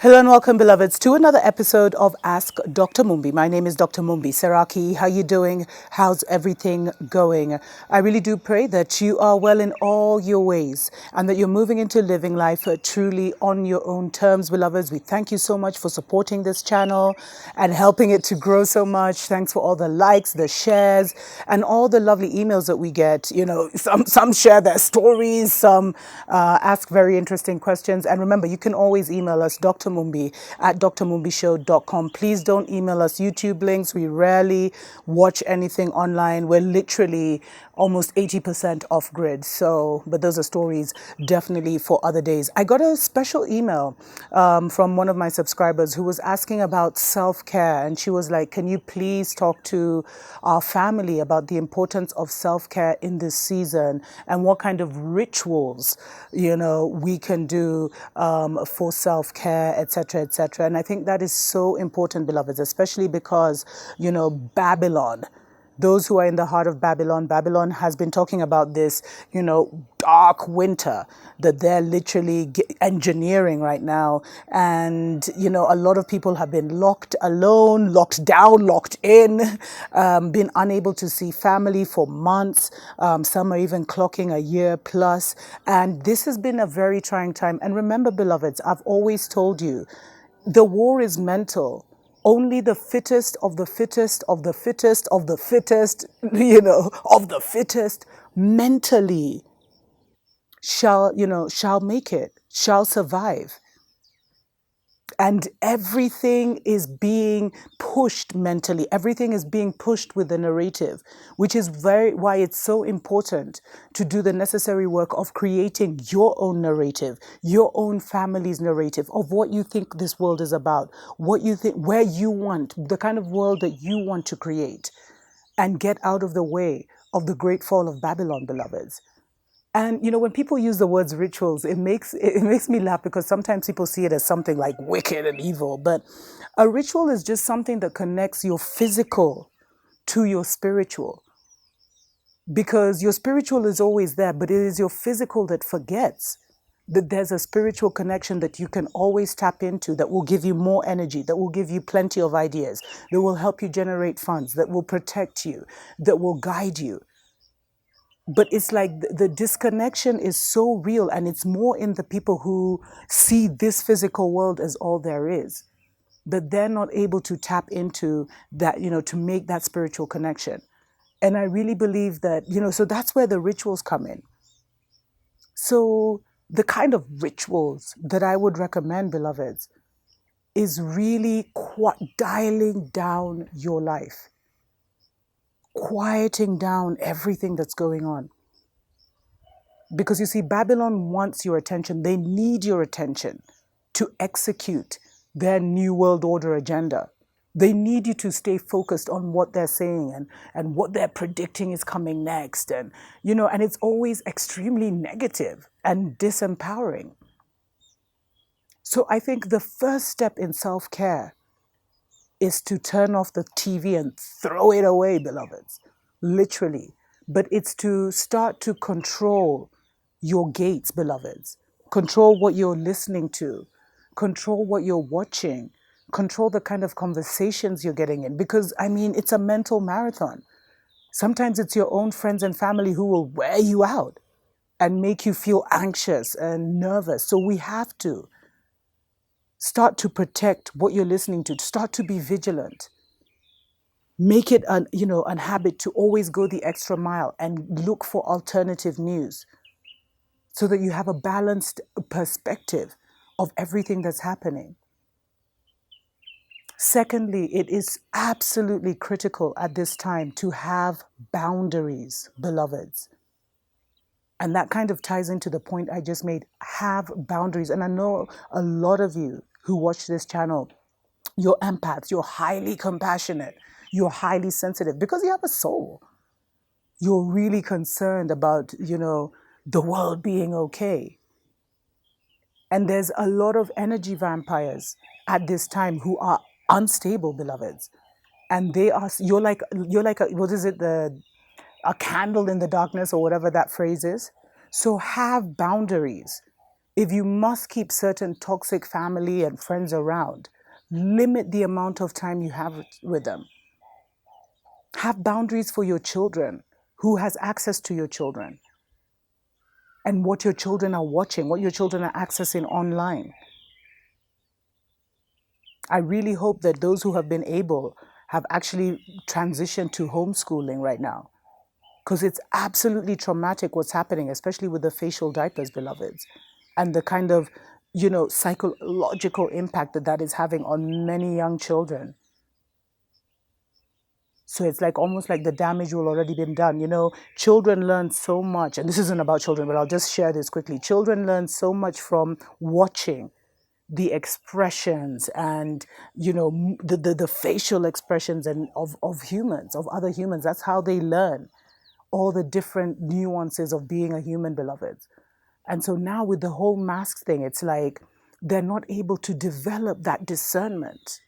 Hello and welcome, beloveds, to another episode of Ask Dr. Mumbi. My name is Dr. Mumbi Seraki. How you doing? How's everything going? I really do pray that you are well in all your ways and that you're moving into living life truly on your own terms, beloveds. We thank you so much for supporting this channel and helping it to grow so much. Thanks for all the likes, the shares, and all the lovely emails that we get. You know, some share their stories, some ask very interesting questions. And remember, you can always email us, Dr. Mumbi at drmumbishow.com. Please don't email us YouTube links. We rarely watch anything online. We're literally almost 80% off grid. So, but those are stories definitely for other days. I got a special email from one of my subscribers who was asking about self-care. And she was like, can you please talk to our family about the importance of self-care in this season and what kind of rituals, you know, we can do for self-care, etc., etc. And I think that is so important, beloveds, especially because, you know, Babylon, those who are in the heart of Babylon, Babylon has been talking about this, you know, dark winter that they're literally engineering right now. And, you know, a lot of people have been locked alone, locked down, locked in, been unable to see family for months. Some are even clocking a year plus. And this has been a very trying time. And remember, beloveds, I've always told you, the war is mental. Only the fittest of the fittest of the fittest of the fittest, you know, of the fittest mentally shall make it, shall survive. And everything is being pushed mentally. Everything is being pushed with the narrative, which is why it's so important to do the necessary work of creating your own narrative, your own family's narrative of what you think this world is about, what you think, where you want, the kind of world that you want to create, and get out of the way of the great fall of Babylon, beloveds. And you know, when people use the words rituals, it makes me laugh because sometimes people see it as something like wicked and evil. But a ritual is just something that connects your physical to your spiritual. Because your spiritual is always there, but it is your physical that forgets that there's a spiritual connection that you can always tap into that will give you more energy, that will give you plenty of ideas, that will help you generate funds, that will protect you, that will guide you. But it's like the disconnection is so real, and it's more in the people who see this physical world as all there is, that they're not able to tap into that, you know, to make that spiritual connection. And I really believe that, you know, so that's where the rituals come in. So the kind of rituals that I would recommend, beloveds, is really dialing down your life, quieting down everything that's going on. Because you see, Babylon wants your attention. They need your attention to execute their New World Order agenda. They need you to stay focused on what they're saying and what they're predicting is coming next. And, you know, and it's always extremely negative and disempowering. So I think the first step in self-care is to turn off the TV and throw it away, beloveds, literally. But it's to start to control your gates, beloveds. Control what you're listening to. Control what you're watching. Control the kind of conversations you're getting in. Because, I mean, it's a mental marathon. Sometimes it's your own friends and family who will wear you out and make you feel anxious and nervous. So we have to start to protect what you're listening to. Start to be vigilant. Make it a habit to always go the extra mile and look for alternative news so that you have a balanced perspective of everything that's happening. Secondly, it is absolutely critical at this time to have boundaries, beloveds. And that kind of ties into the point I just made. Have boundaries. And I know a lot of you who watch this channel, you're empaths, you're highly compassionate, you're highly sensitive because you have a soul. You're really concerned about, you know, the world being okay. And there's a lot of energy vampires at this time who are unstable, beloveds. And you're like what is it, a candle in the darkness or whatever that phrase is. So have boundaries. If you must keep certain toxic family and friends around, limit the amount of time you have with them. Have boundaries for your children. Who has access to your children? And what your children are watching, what your children are accessing online. I really hope that those who have been able have actually transitioned to homeschooling right now. Because it's absolutely traumatic what's happening, especially with the facial diapers, beloveds. And the kind of, psychological impact that is having on many young children. So it's like almost like the damage will already been done. Children learn so much, and this isn't about children, but I'll just share this quickly. Children learn so much from watching the expressions and, the facial expressions and of humans, of other humans. That's how they learn all the different nuances of being a human, beloveds. And so now with the whole mask thing, it's like they're not able to develop that discernment.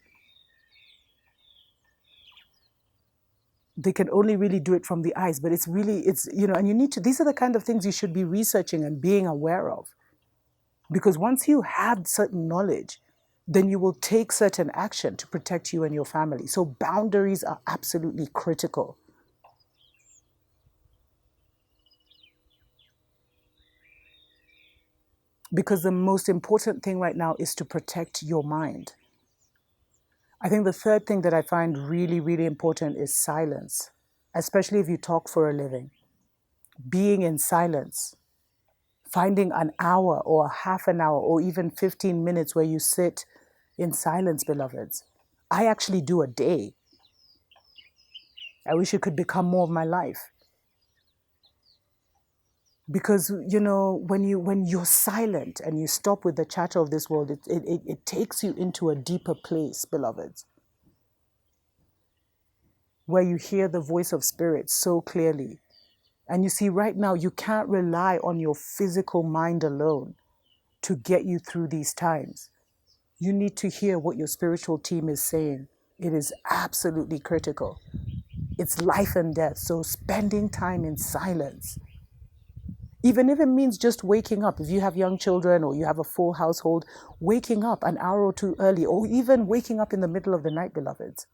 They can only really do it from the eyes, but it's and you need to, these are the kind of things you should be researching and being aware of. Because once you have certain knowledge, then you will take certain action to protect you and your family. So boundaries are absolutely critical. Because the most important thing right now is to protect your mind. I think the third thing that I find really, really important is silence, especially if you talk for a living. Being in silence, finding an hour or half an hour or even 15 minutes where you sit in silence, beloveds. I actually do a day. I wish it could become more of my life. Because, when you're silent and you stop with the chatter of this world, it takes you into a deeper place, beloveds, where you hear the voice of spirit so clearly. And you see, right now, you can't rely on your physical mind alone to get you through these times. You need to hear what your spiritual team is saying. It is absolutely critical. It's life and death. So spending time in silence, even if it means just waking up, if you have young children or you have a full household, waking up an hour or two early, or even waking up in the middle of the night, beloveds,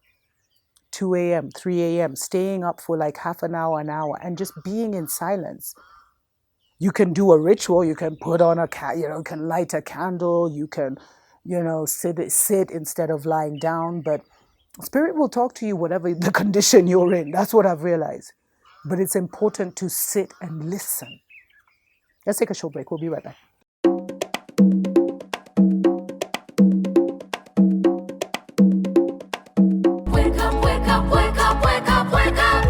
2 a.m., 3 a.m., staying up for like half an hour, and just being in silence. You can do a ritual, you can put on you can light a candle, you can, sit instead of lying down, but Spirit will talk to you whatever the condition you're in. That's what I've realized. But it's important to sit and listen. Let's take a short break. We'll be right back. Wake up, wake up, wake up, wake up, wake up.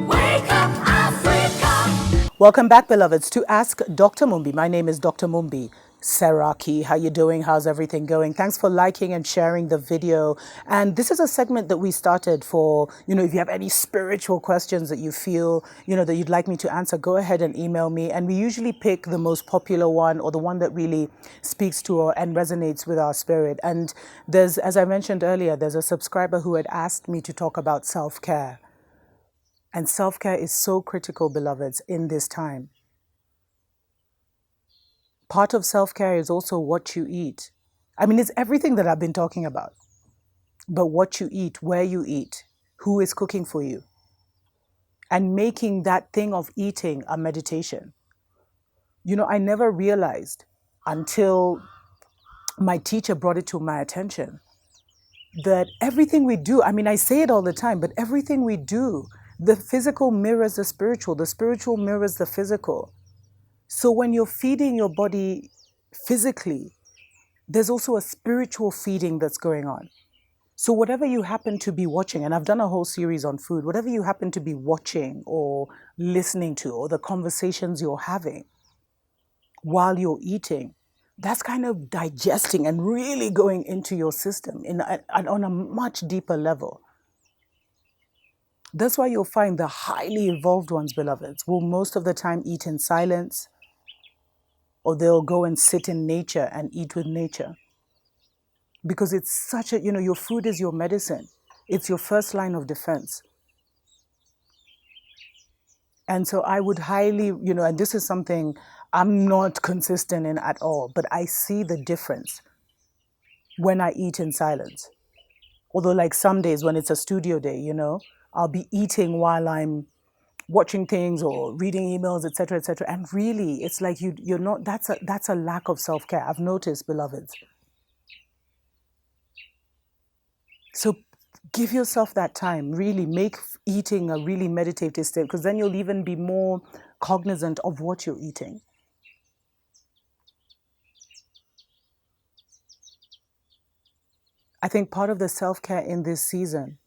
Wake up, Africa. Welcome back, beloveds, to Ask Dr. Mumbi. My name is Dr. Mumbi. Saraki, how you doing? How's everything going? Thanks for liking and sharing the video. And this is a segment that we started for, if you have any spiritual questions that you feel, that you'd like me to answer, go ahead and email me. And we usually pick the most popular one or the one that really speaks to and resonates with our spirit. And there's, as I mentioned earlier, there's a subscriber who had asked me to talk about self-care. And self-care is so critical, beloveds, in this time. Part of self-care is also what you eat. I mean, it's everything that I've been talking about. But what you eat, where you eat, who is cooking for you, and making that thing of eating a meditation. I never realized until my teacher brought it to my attention that everything we do, I say it all the time, but everything we do, the physical mirrors the spiritual mirrors the physical. So when you're feeding your body physically, there's also a spiritual feeding that's going on. So whatever you happen to be watching, and I've done a whole series on food, whatever you happen to be watching or listening to, or the conversations you're having while you're eating, that's kind of digesting and really going into your system on a much deeper level. That's why you'll find the highly evolved ones, beloveds, will most of the time eat in silence, or they'll go and sit in nature and eat with nature. Because it's such a, your food is your medicine. It's your first line of defense. And so I would highly, and this is something I'm not consistent in at all, but I see the difference when I eat in silence. Although, like some days when it's a studio day, I'll be eating while I'm watching things or reading emails, etc., etc. And really, it's like you're not. That's a lack of self care. I've noticed, beloveds. So give yourself that time. Really make eating a really meditative state, because then you'll even be more cognizant of what you're eating. I think part of the self care in this season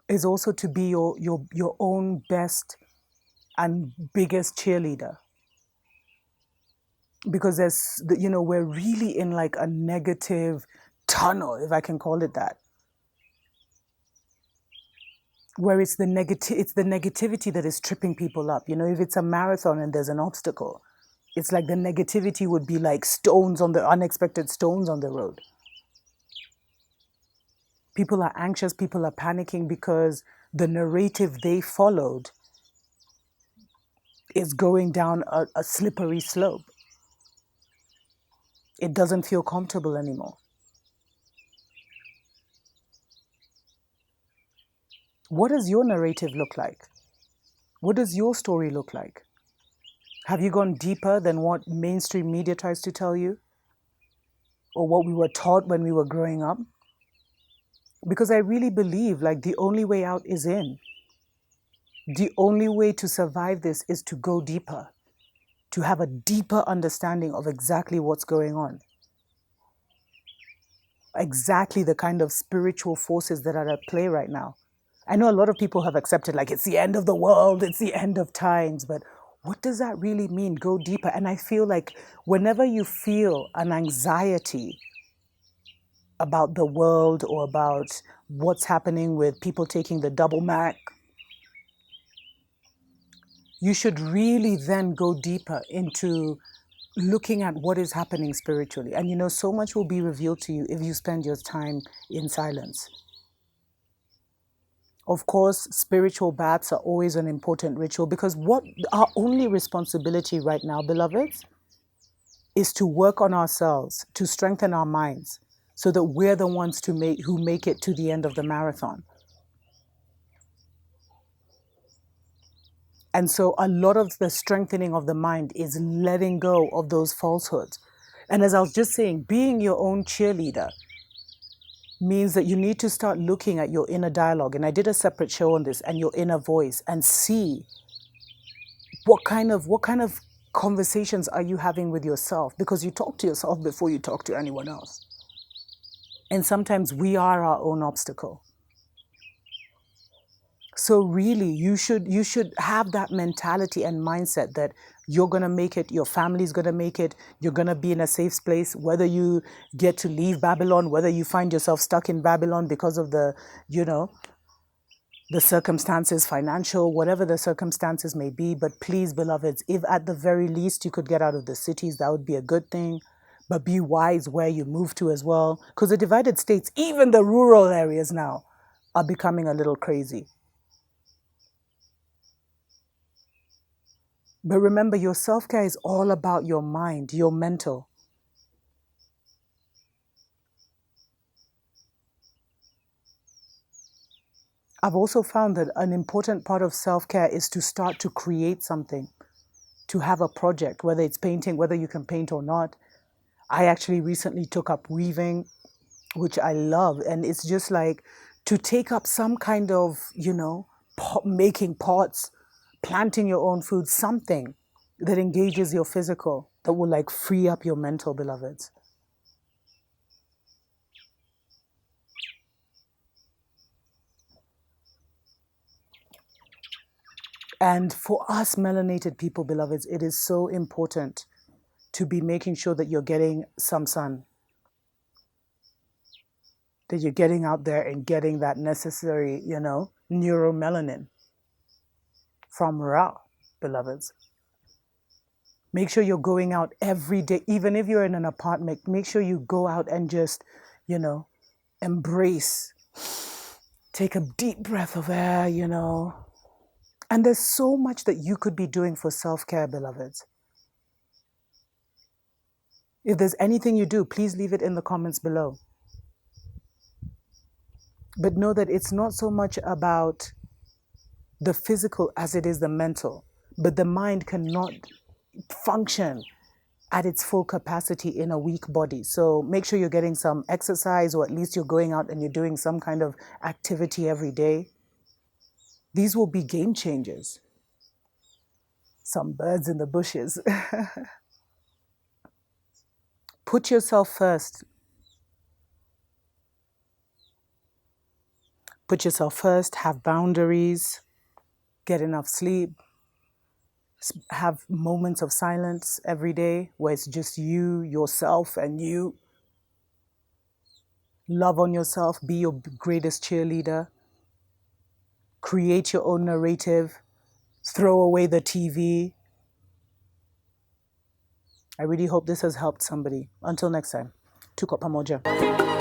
is also to be your own best and biggest cheerleader, because we're really in like a negative tunnel, if I can call it that, where it's the negativity that is tripping people up. If it's a marathon and there's an obstacle, it's like the negativity would be like unexpected stones on the road. People are anxious, people are panicking because the narrative they followed is going down a slippery slope. It doesn't feel comfortable anymore. What does your narrative look like? What does your story look like? Have you gone deeper than what mainstream media tries to tell you? Or what we were taught when we were growing up? Because I really believe like the only way out is in. The only way to survive this is to go deeper, to have a deeper understanding of exactly what's going on. Exactly the kind of spiritual forces that are at play right now. I know a lot of people have accepted like it's the end of the world, it's the end of times, but what does that really mean? Go deeper. And I feel like whenever you feel an anxiety about the world or about what's happening with people taking the double Mac, you should really then go deeper into looking at what is happening spiritually. And so much will be revealed to you if you spend your time in silence. Of course, spiritual baths are always an important ritual, because what our only responsibility right now, beloveds, is to work on ourselves, to strengthen our minds, so that we're the ones who make it to the end of the marathon. And so a lot of the strengthening of the mind is letting go of those falsehoods. And as I was just saying, being your own cheerleader means that you need to start looking at your inner dialogue. And I did a separate show on this, and your inner voice, and see what kind of conversations are you having with yourself, because you talk to yourself before you talk to anyone else. And sometimes we are our own obstacle. So really, you should have that mentality and mindset that you're going to make it, your family's going to make it, you're going to be in a safe place, whether you get to leave Babylon, whether you find yourself stuck in Babylon because of the circumstances, financial, whatever the circumstances may be. But please, beloveds, if at the very least you could get out of the cities, that would be a good thing. But be wise where you move to as well, because the divided states, even the rural areas now, are becoming a little crazy. But remember, your self-care is all about your mind, your mental. I've also found that an important part of self-care is to start to create something, to have a project, whether it's painting, whether you can paint or not. I actually recently took up weaving, which I love. And it's just like to take up some kind of, making pots, planting your own food, something that engages your physical, that will like free up your mental, beloveds. And for us melanated people, beloveds, it is so important to be making sure that you're getting some sun, that you're getting out there and getting that necessary, neuromelanin from Ra, beloveds. Make sure you're going out every day, even if you're in an apartment. Make sure you go out and just, embrace. Take a deep breath of air, And there's so much that you could be doing for self-care, beloveds. If there's anything you do, please leave it in the comments below. But know that it's not so much about the physical as it is the mental. But the mind cannot function at its full capacity in a weak body. So make sure you're getting some exercise, or at least you're going out and you're doing some kind of activity every day. These will be game changers. Some birds in the bushes. Put yourself first. Put yourself first, have boundaries, get enough sleep, have moments of silence every day where it's just you, yourself, and you. Love on yourself, be your greatest cheerleader. Create your own narrative. Throw away the TV. I really hope this has helped somebody. Until next time, tuko pamoja.